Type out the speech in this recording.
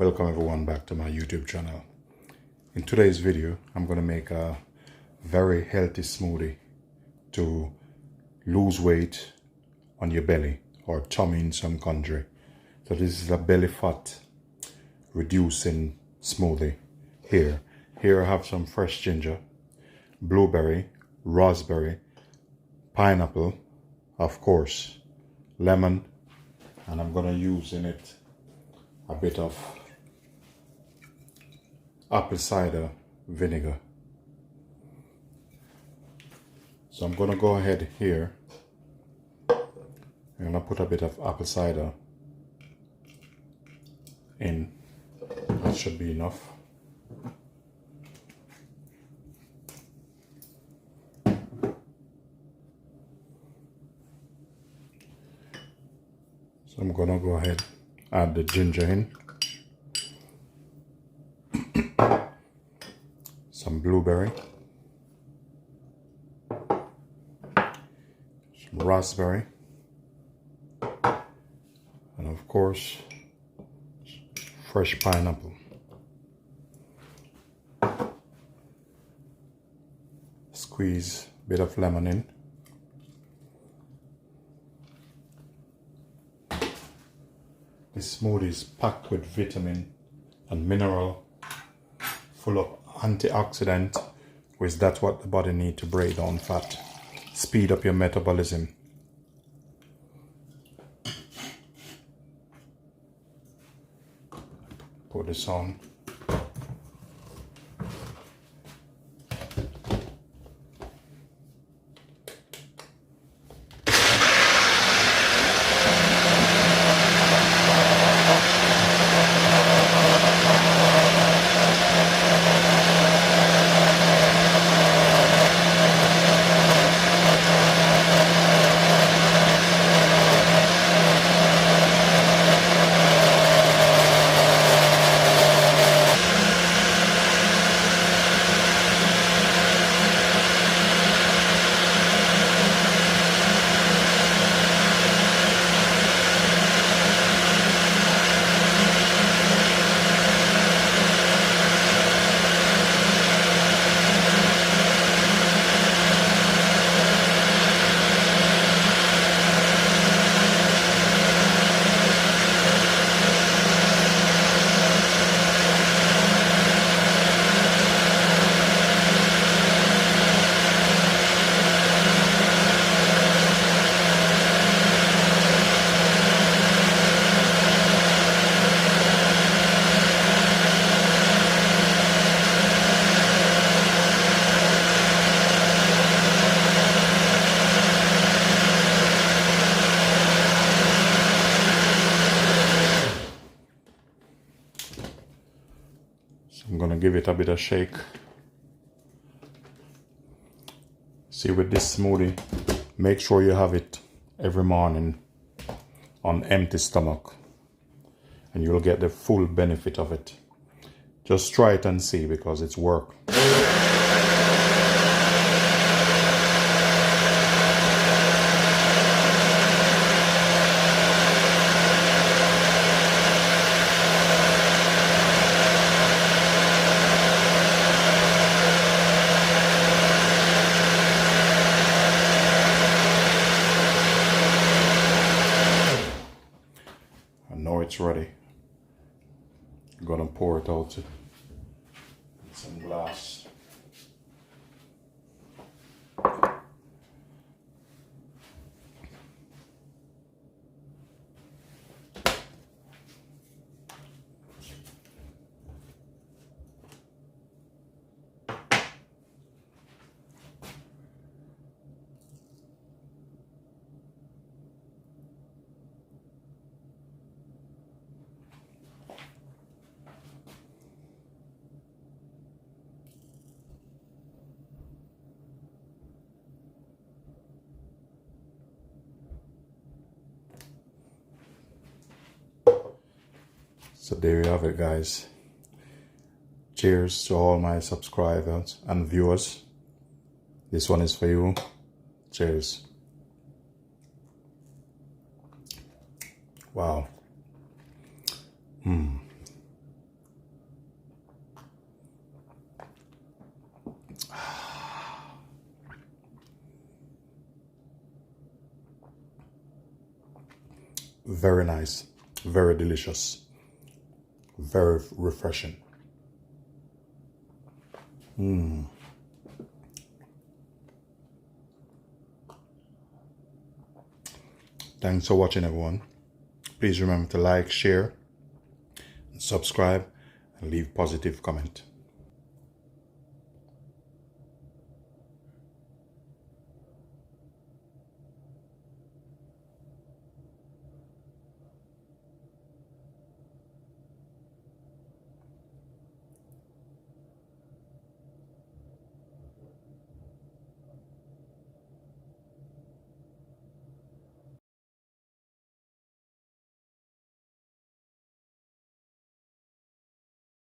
Welcome everyone back to my YouTube channel. In today's video, I'm going to make a very healthy smoothie to lose weight on your belly or tummy in some country. So this is a belly fat reducing smoothie. Here I have some fresh ginger, blueberry, raspberry, pineapple, of course, lemon, and I'm going to use in it a bit of apple cider vinegar. So I'm going to go ahead here. I'm going to put a bit of apple cider in. That should be enough. So I'm going to go ahead, add the ginger in. Some blueberry, some raspberry, and of course fresh pineapple. Squeeze a bit of lemon in. This smoothie is packed with vitamin and mineral, full of antioxidant, which that's what the body needs to break down fat, speed up your metabolism. Put this on. I'm gonna give it a bit of shake. See, with this smoothie, make sure you have it every morning on empty stomach and you'll get the full benefit of it. Just try it and see, because it's work. Now it's ready. I'm gonna pour it out in some glass. So there you have it, guys. Cheers to all my subscribers and viewers. This one is for you. Cheers. Wow. very nice, very delicious, very refreshing. Thanks for watching, everyone. Please remember to like, share, and subscribe, and leave positive comment.